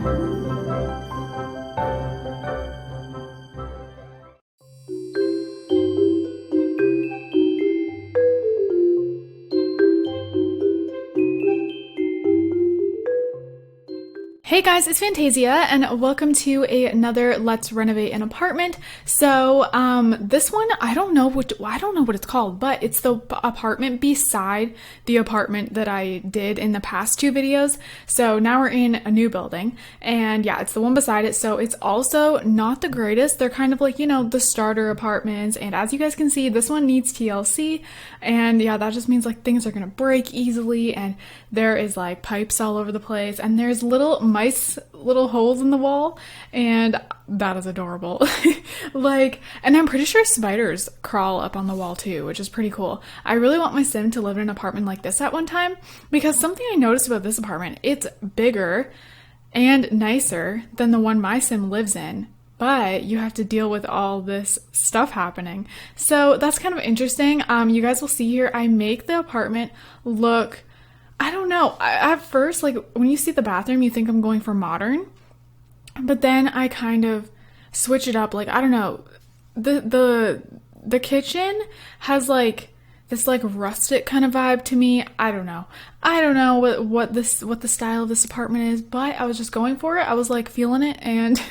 Hey guys, it's Fantayzia and welcome to another Let's Renovate an Apartment. So this one, I don't know what it's called, but it's the apartment beside the apartment that I did in the past two videos. So now we're in a new building and yeah, it's the one beside it. So it's also not the greatest. They're kind of like, you know, the starter apartments, and as you guys can see, this one needs TLC, and yeah, that just means like things are gonna break easily, and there is like pipes all over the place, and there's little holes in the wall, and that is adorable. And I'm pretty sure spiders crawl up on the wall too, which is pretty cool. I really want my sim to live in an apartment like this at one time, because something I noticed about this apartment, it's bigger and nicer than the one my sim lives in, but you have to deal with all this stuff happening. So that's kind of interesting. You guys will see here, I make the apartment look, I don't know, at first, like, when you see the bathroom, you think I'm going for modern, but then I kind of switch it up. Like, I don't know, the kitchen has, like, this, like, rustic kind of vibe to me. I don't know what the style of this apartment is, but I was just going for it. I was, like, feeling it, and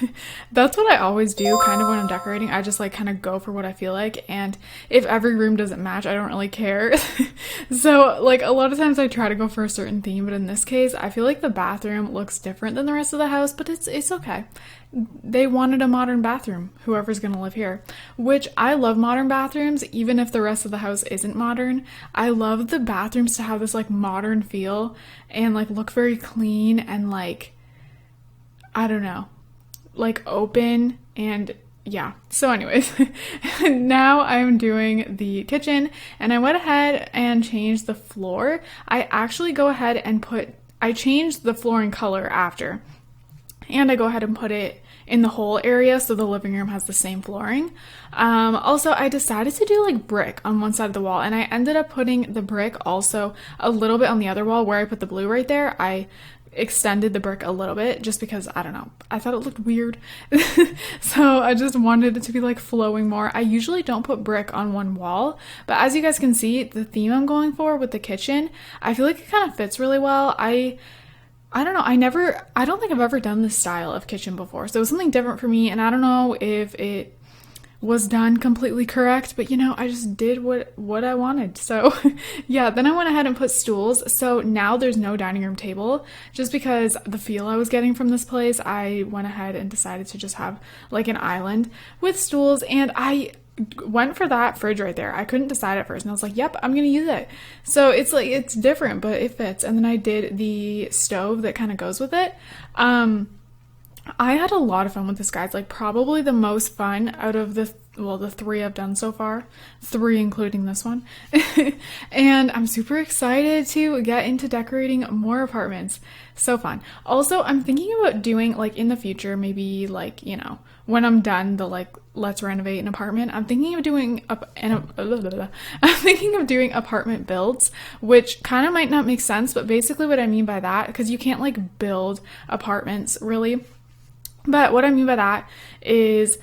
that's what I always do kind of when I'm decorating. I just, like, kind of go for what I feel like, and if every room doesn't match, I don't really care. So, like, a lot of times I try to go for a certain theme, but in this case, I feel like the bathroom looks different than the rest of the house, but it's okay. They wanted a modern bathroom, whoever's gonna live here, which I love modern bathrooms, even if the rest of the house isn't modern. I love the bathrooms to have this, like, modern feel and, like, look very clean and, like, I don't know, like, open, and yeah. So anyways, now I'm doing the kitchen, and I went ahead and changed the floor. I actually go ahead and I changed the flooring color after, and I go ahead and put it in the whole area so the living room has the same flooring. Also, I decided to do like brick on one side of the wall, and I ended up putting the brick also a little bit on the other wall where I put the blue right there. I extended the brick a little bit just because, I don't know, I thought it looked weird. So I just wanted it to be like flowing more. I usually don't put brick on one wall, but as you guys can see, the theme I'm going for with the kitchen, I feel like it kind of fits really well. I don't know, I don't think I've ever done this style of kitchen before, so it was something different for me, and I don't know if it was done completely correct, but you know, I just did what I wanted. So yeah, then I went ahead and put stools. So now there's no dining room table, just because the feel I was getting from this place, I went ahead and decided to just have like an island with stools, and I went for that fridge right there. I couldn't decide at first, and I was like, yep, I'm gonna use it. So it's like, it's different, but it fits. And then I did the stove that kind of goes with it. I had a lot of fun with this, guys. Like, probably the most fun out of the three I've done so far, 3 including this one. And I'm super excited to get into decorating more apartments. So fun. Also, I'm thinking about doing, like, in the future, maybe, like, you know, when I'm done the, like, let's renovate an apartment, I'm thinking of doing apartment builds, which kind of might not make sense, but basically what I mean by that, because you can't, like, build apartments really, but what I mean by that is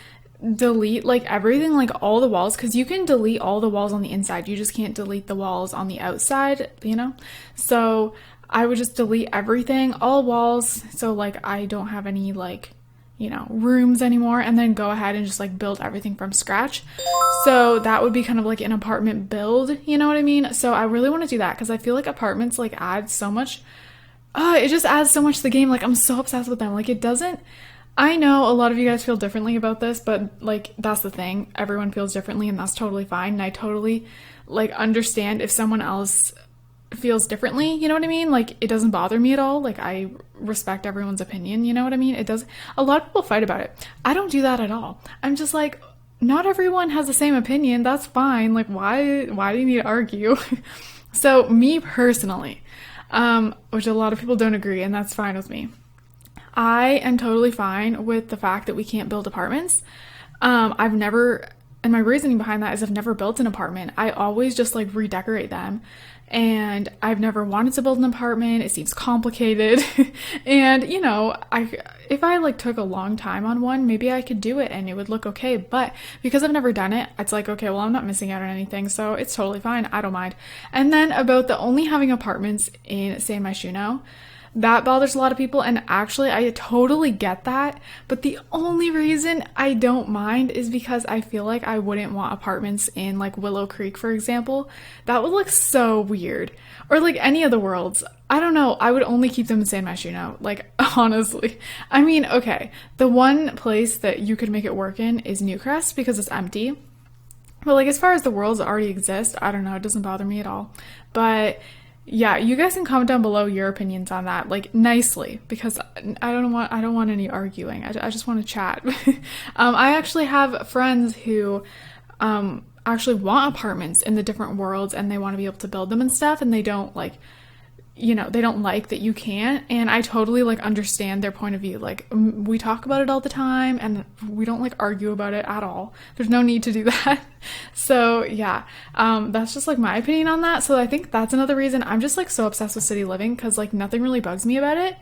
delete like everything, like all the walls, because you can delete all the walls on the inside, you just can't delete the walls on the outside, you know. So I would just delete everything, all walls, so like I don't have any, like, you know, rooms anymore, and then go ahead and just like build everything from scratch. So that would be kind of like an apartment build, you know what I mean? So I really want to do that because I feel like apartments like add so much, it just adds so much to the game. Like, I'm so obsessed with them. Like, it doesn't, I know a lot of you guys feel differently about this, but like, that's the thing, everyone feels differently, and that's totally fine, and I totally like understand if someone else feels differently, you know what I mean? Like, it doesn't bother me at all. Like, I respect everyone's opinion, you know what I mean? It does, a lot of people fight about it. I don't do that at all. I'm just like, not everyone has the same opinion, that's fine. Like, why do you need to argue? So me personally, which a lot of people don't agree, and that's fine with me, I am totally fine with the fact that we can't build apartments. I've never, and my reasoning behind that is I've never built an apartment. I always just like redecorate them. and I've never wanted to build an apartment. It seems complicated. And, you know, if I like took a long time on one, maybe I could do it and it would look okay. But because I've never done it, it's like, okay, well, I'm not missing out on anything, so it's totally fine. I don't mind. And then about the only having apartments in San Myshuno, that bothers a lot of people, and actually I totally get that, but the only reason I don't mind is because I feel like I wouldn't want apartments in like Willow Creek, for example. That would look so weird. Or like any of the worlds. I don't know, I would only keep them in San Myshuno, like honestly. I mean, okay, the one place that you could make it work in is Newcrest because it's empty. But like as far as the worlds that already exist, I don't know, it doesn't bother me at all. But yeah, you guys can comment down below your opinions on that, like nicely, because I don't want any arguing. I just want to chat. I actually have friends who actually want apartments in the different worlds, and they want to be able to build them and stuff, and they don't like, you know, they don't like that you can't, and I totally like understand their point of view. Like we talk about it all the time and we don't like argue about it at all. There's no need to do that. So yeah, that's just like my opinion on that. So I think that's another reason I'm just like so obsessed with city living, because like nothing really bugs me about it,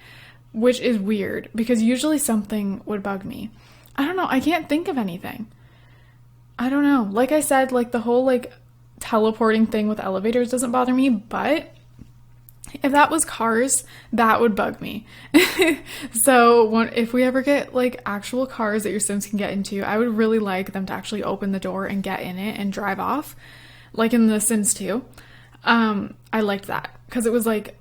which is weird because usually something would bug me. I don't know, I can't think of anything. I don't know. Like I said, like the whole like teleporting thing with elevators doesn't bother me, but if that was cars, that would bug me. So if we ever get like actual cars that your Sims can get into, I would really like them to actually open the door and get in it and drive off, like in The Sims 2. I liked that because it was like,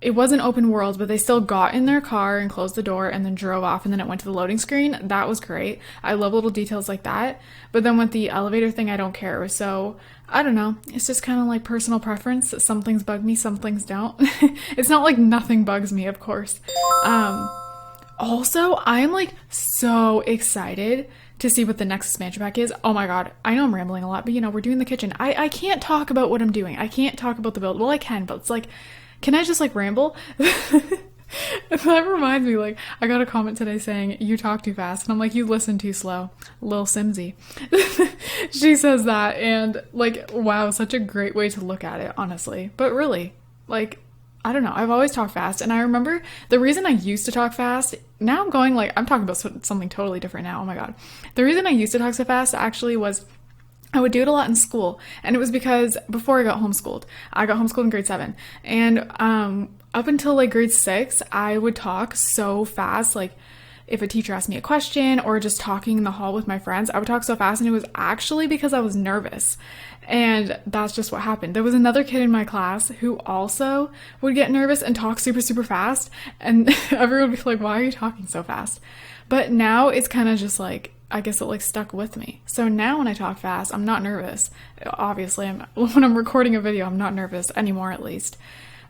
it wasn't open world, but they still got in their car and closed the door and then drove off, and then it went to the loading screen. That was great. I love little details like that. But then with the elevator thing, I don't care. So I don't know. It's just kind of like personal preference. Some things bug me, some things don't. It's not like nothing bugs me, of course. Also, I am like so excited to see what the next expansion pack is. Oh my god, I know I'm rambling a lot, but you know, we're doing the kitchen. I can't talk about what I'm doing. I can't talk about the build. Well, I can, but it's like, can I just like ramble? That reminds me, like, I got a comment today saying, you talk too fast. And I'm like, you listen too slow. Lil Simsy. She says that, and like, wow, such a great way to look at it, honestly. But really, like, I don't know. I've always talked fast. And I remember the reason I used to talk fast, now I'm going like, I'm talking about something totally different now. Oh my god. The reason I used to talk so fast actually was I would do it a lot in school, and it was because before I got homeschooled in grade 7, and up until like grade 6, I would talk so fast. Like if a teacher asked me a question or just talking in the hall with my friends, I would talk so fast, and it was actually because I was nervous. And that's just what happened. There was another kid in my class who also would get nervous and talk super, super fast, and everyone would be like, why are you talking so fast? But now it's kind of just like, I guess it like stuck with me. So now when I talk fast, I'm not nervous. Obviously, when I'm recording a video, I'm not nervous anymore, at least.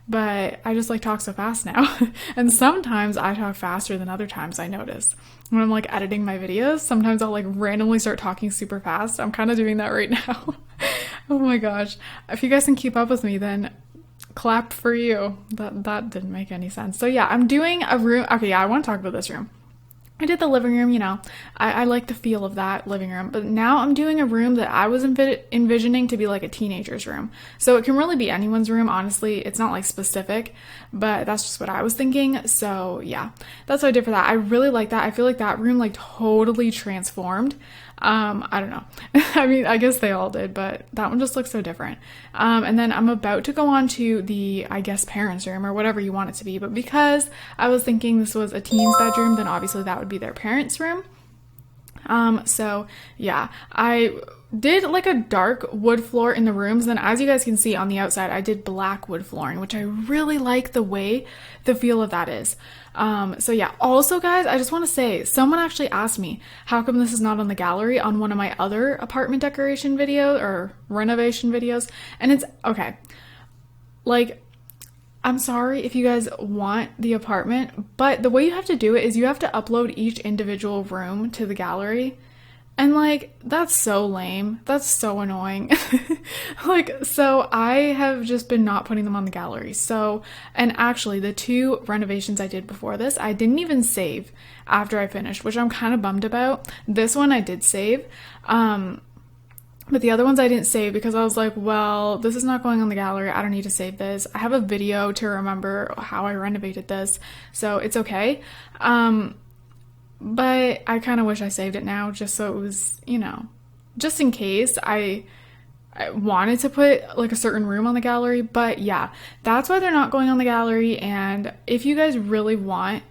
But I just like talk so fast now. And sometimes I talk faster than other times, I notice. When I'm like editing my videos, sometimes I'll like randomly start talking super fast. I'm kind of doing that right now. Oh my gosh. If you guys can keep up with me, then clap for you. That didn't make any sense. So yeah, I'm doing a room. Okay, yeah, I want to talk about this room. I did the living room, you know, I like the feel of that living room, but now I'm doing a room that I was envisioning to be like a teenager's room. So it can really be anyone's room, honestly. It's not like specific, but that's just what I was thinking. So yeah, that's what I did for that. I really like that. I feel like that room like totally transformed. I don't know. I mean, I guess they all did, but that one just looks so different. And then I'm about to go on to the, I guess, parents' room or whatever you want it to be. But because I was thinking this was a teen's bedroom, then obviously that would be their parents' room. So yeah, I did like a dark wood floor in the rooms. Then as you guys can see on the outside, I did black wood flooring, which I really like the way the feel of that is. So yeah, also guys, I just want to say, someone actually asked me, how come this is not on the gallery on one of my other apartment decoration video or renovation videos? And it's okay. Like, I'm sorry if you guys want the apartment, but the way you have to do it is you have to upload each individual room to the gallery. And like, that's so lame. That's so annoying. Like, so I have just been not putting them on the gallery. So, and actually the 2 renovations I did before this, I didn't even save after I finished, which I'm kind of bummed about. This one I did save. But the other ones I didn't save because I was like, well, this is not going on the gallery. I don't need to save this. I have a video to remember how I renovated this, so it's okay. But I kind of wish I saved it now just so it was, you know, just in case I wanted to put like a certain room on the gallery. But yeah, that's why they're not going on the gallery. And if you guys really want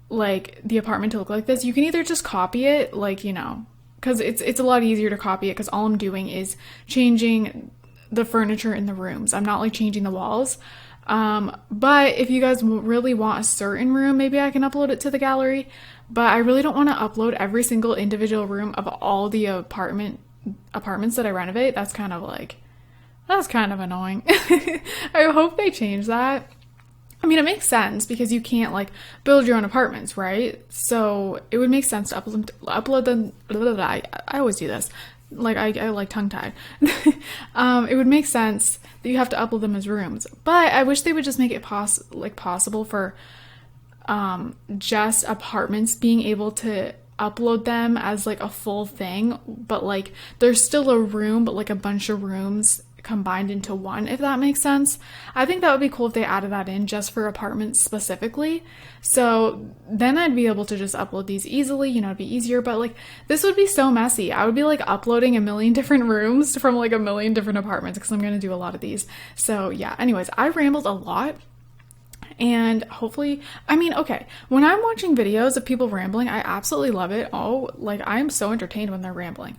like the apartment to look like this, you can either just copy it, like, you know, because it's a lot easier to copy it because all I'm doing is changing the furniture in the rooms. I'm not like changing the walls. But if you guys really want a certain room, maybe I can upload it to the gallery. But I really don't want to upload every single individual room of all the apartments that I renovate. That's kind of annoying. I hope they change that. I mean, it makes sense because you can't like build your own apartments, right? So it would make sense to upload them. I always do this. Like I like tongue tied. It would make sense that you have to upload them as rooms, but I wish they would just make it possible for just apartments being able to upload them as like a full thing, but like there's still a room, but like a bunch of rooms combined into one, if that makes sense. I think that would be cool if they added that in just for apartments specifically. So then I'd be able to just upload these easily, you know, it'd be easier, but like this would be so messy. I would be like uploading a million different rooms from like a million different apartments because I'm going to do a lot of these. So yeah, anyways, I rambled a lot. And hopefully, I mean, okay, when I'm watching videos of people rambling, I absolutely love it. Oh, like I am so entertained when they're rambling.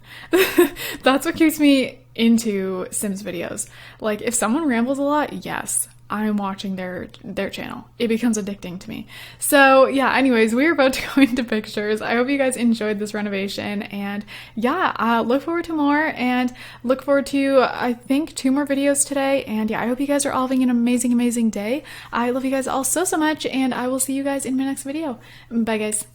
That's what keeps me into Sims videos. Like if someone rambles a lot, yes, I'm watching their channel. It becomes addicting to me. So yeah, anyways, we're about to go into pictures. I hope you guys enjoyed this renovation, and yeah, look forward to more, and look forward to, I think, 2 more videos today. And yeah, I hope you guys are all having an amazing, amazing day. I love you guys all so much, and I will see you guys in my next video. Bye guys.